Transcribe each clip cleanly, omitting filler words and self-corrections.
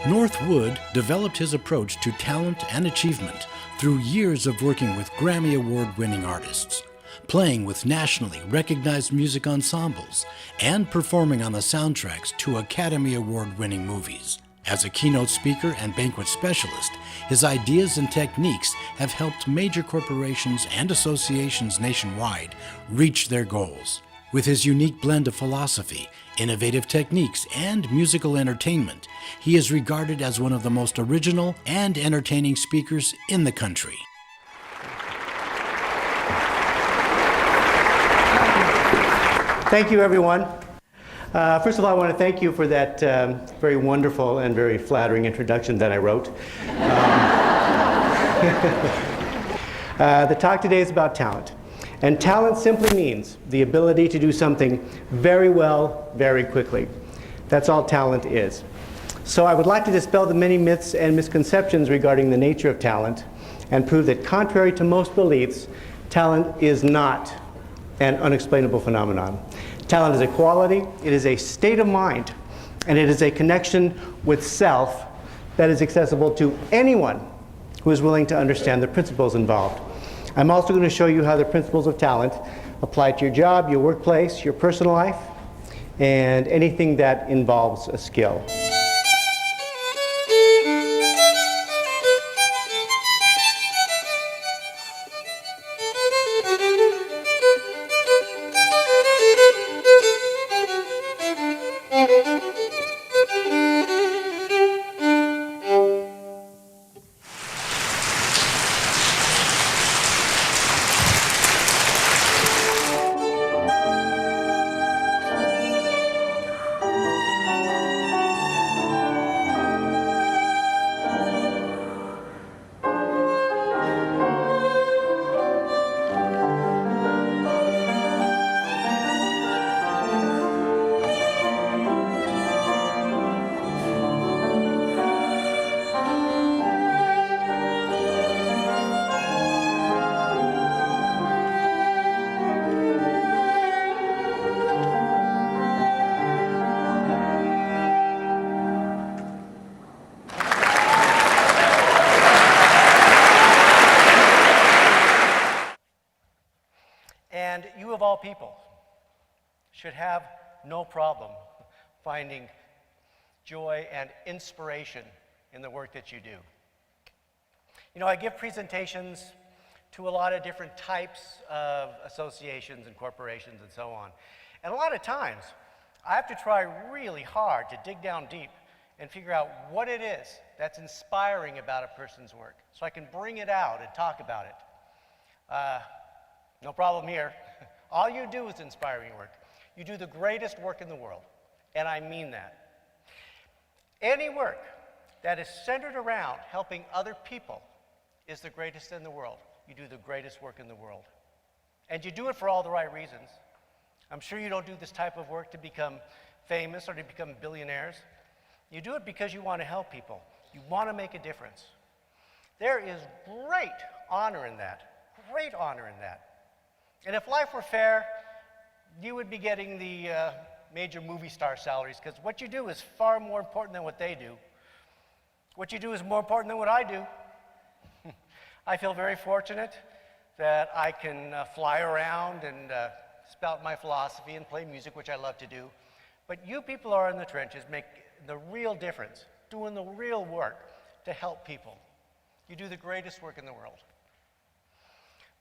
Northwood developed his approach to talent and achievement through years of working with Grammy Award-winning artists, playing with nationally recognized music ensembles, and performing on the soundtracks to Academy Award-winning movies. As a keynote speaker and banquet specialist, his ideas and techniques have helped major corporations and associations nationwide reach their goals. With his unique blend of philosophy, innovative techniques, and musical entertainment, he is regarded as one of the most original and entertaining speakers in the country. Thank you, everyone. First of all, I want to thank you for that very wonderful and very flattering introduction that I wrote. The talk today is about talent. And talent simply means the ability to do something very well, very quickly. That's all talent is. So I would like to dispel the many myths and misconceptions regarding the nature of talent and prove that contrary to most beliefs, talent is not an unexplainable phenomenon. Talent is a quality, it is a state of mind, and it is a connection with self that is accessible to anyone who is willing to understand the principles involved. I'm also going to show you how the principles of talent apply to your job, your workplace, your personal life, and anything that involves a skill. And you of all people should have no problem finding joy and inspiration in the work that you do. You know, I give presentations to a lot of different types of associations and corporations and so on. And a lot of times, I have to try really hard to dig down deep and figure out what it is that's inspiring about a person's work so I can bring it out and talk about it. No problem here. All you do is inspiring work. You do the greatest work in the world, and I mean that. Any work that is centered around helping other people is the greatest in the world. You do the greatest work in the world. And you do it for all the right reasons. I'm sure you don't do this type of work to become famous or to become billionaires. You do it because you want to help people. You want to make a difference. There is great honor in that. Great honor in that. And if life were fair, you would be getting the major movie star salaries, because what you do is far more important than what they do. What you do is more important than what I do. I feel very fortunate that I can fly around and spout my philosophy and play music, which I love to do. But you people are in the trenches, make the real difference, doing the real work to help people. You do the greatest work in the world.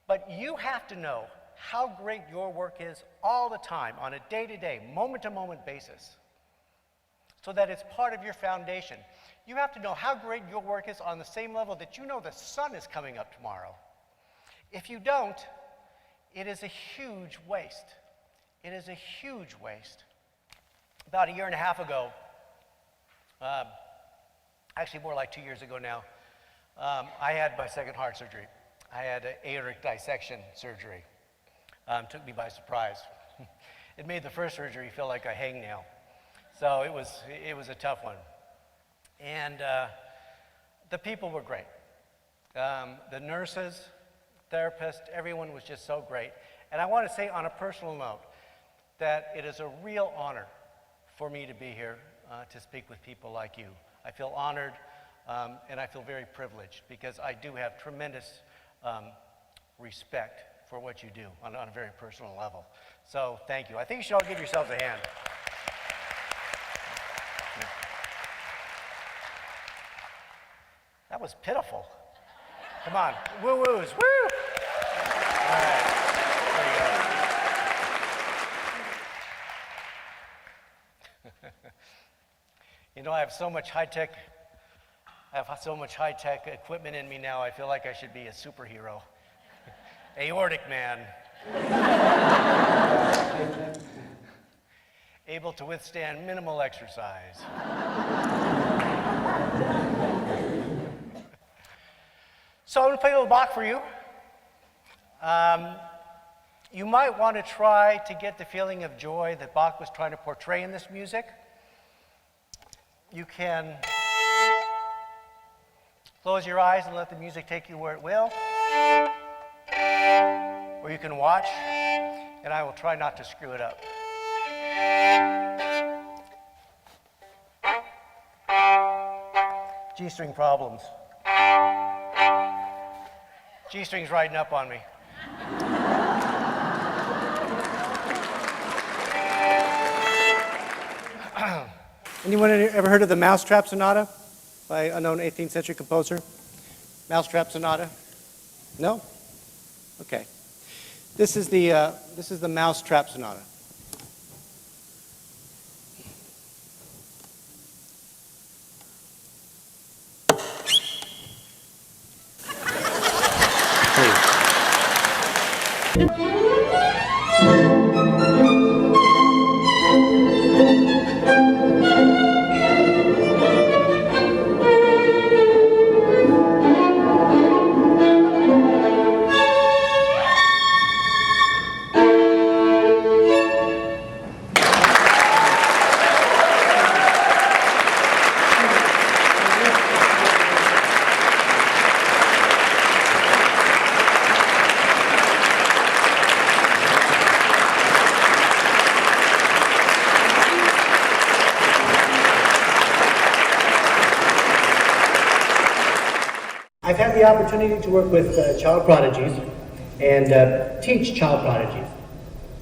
But you have to know how great your work is all the time, on a day-to-day, moment-to-moment basis, so that it's part of your foundation. You have to know how great your work is on the same level that you know the sun is coming up tomorrow. If you don't, it is a huge waste. It is a huge waste. About a year and a half ago, actually more like 2 years ago now, I had my second heart surgery. I had an aortic dissection surgery. Took me by surprise. It made the first surgery feel like a hangnail. So it was a tough one. And the people were great. The nurses, therapists, everyone was just so great. And I want to say on a personal note that it is a real honor for me to be here. to speak with people like you. I feel honored and I feel very privileged because I do have tremendous respect for what you do on a very personal level. So thank you. I think you should all give yourselves a hand. That was pitiful. Come on, woo-woos, woo! All right, there you go. You know, I have so much high-tech equipment in me now, I feel like I should be a superhero. Aortic man. Able to withstand minimal exercise. So I'm going to play a little Bach for you. You might want to try to get the feeling of joy that Bach was trying to portray in this music. You can close your eyes and let the music take you where it will. Or you can watch, and I will try not to screw it up. G-string problems. G-string's riding up on me. Anyone ever heard of the Mousetrap Sonata by an unknown 18th century composer? Mousetrap Sonata? No? Okay. This is the Mousetrap Sonata. I've had the opportunity to work with child prodigies and teach child prodigies.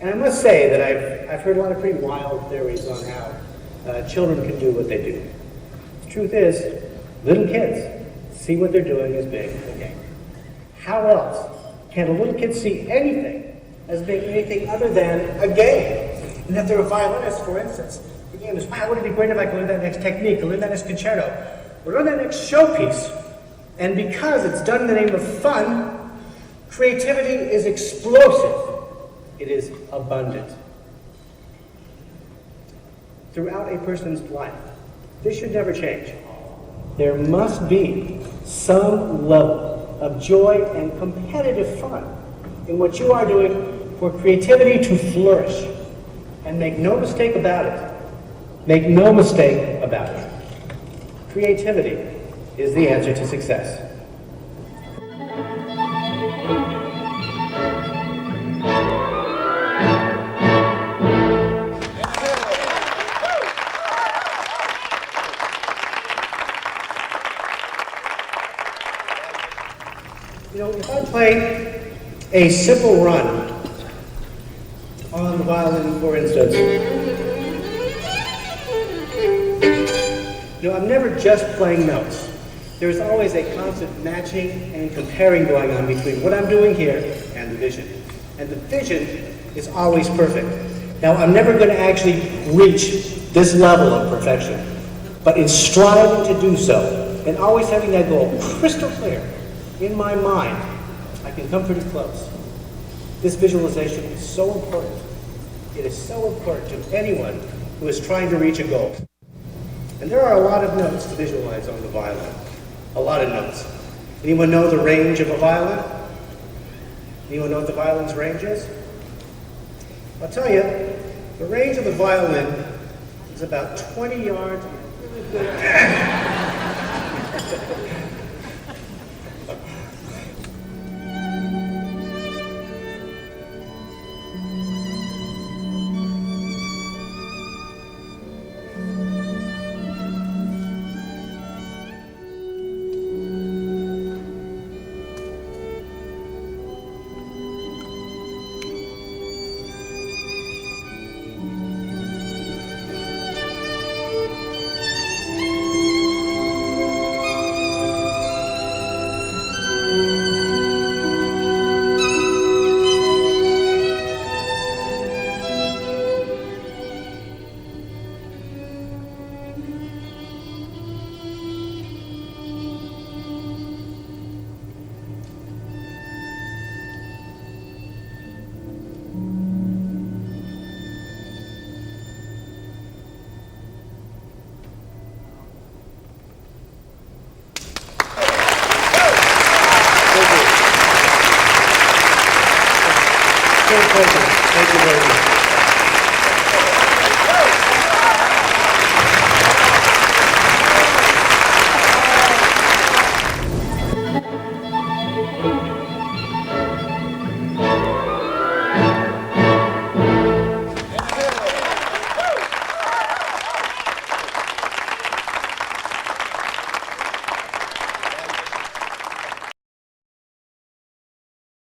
And I must say that I've heard a lot of pretty wild theories on how children can do what they do. The truth is, little kids see what they're doing as being a game. How else can a little kid see anything as being anything other than a game? And if they're a violinist, for instance, the game is, wow, wouldn't it be great if I could learn that next technique, or learn that next concerto, or learn that next showpiece? And because it's done in the name of fun, creativity is explosive. It is abundant. Throughout a person's life, this should never change. There must be some level of joy and competitive fun in what you are doing for creativity to flourish. And make no mistake about it. Make no mistake about it. Creativity is the answer to success. You know, if I play a simple run on the violin, for instance, you know, I'm never just playing notes. There's always a constant matching and comparing going on between what I'm doing here and the vision. And the vision is always perfect. Now, I'm never going to actually reach this level of perfection, but in striving to do so, and always having that goal crystal clear in my mind, I can come pretty close. This visualization is so important. It is so important to anyone who is trying to reach a goal. And there are a lot of notes to visualize on the violin. A lot of notes. Anyone know the range of a violin? Anyone know what the violin's range is? I'll tell you, the range of the violin is about 20 yards. Thank you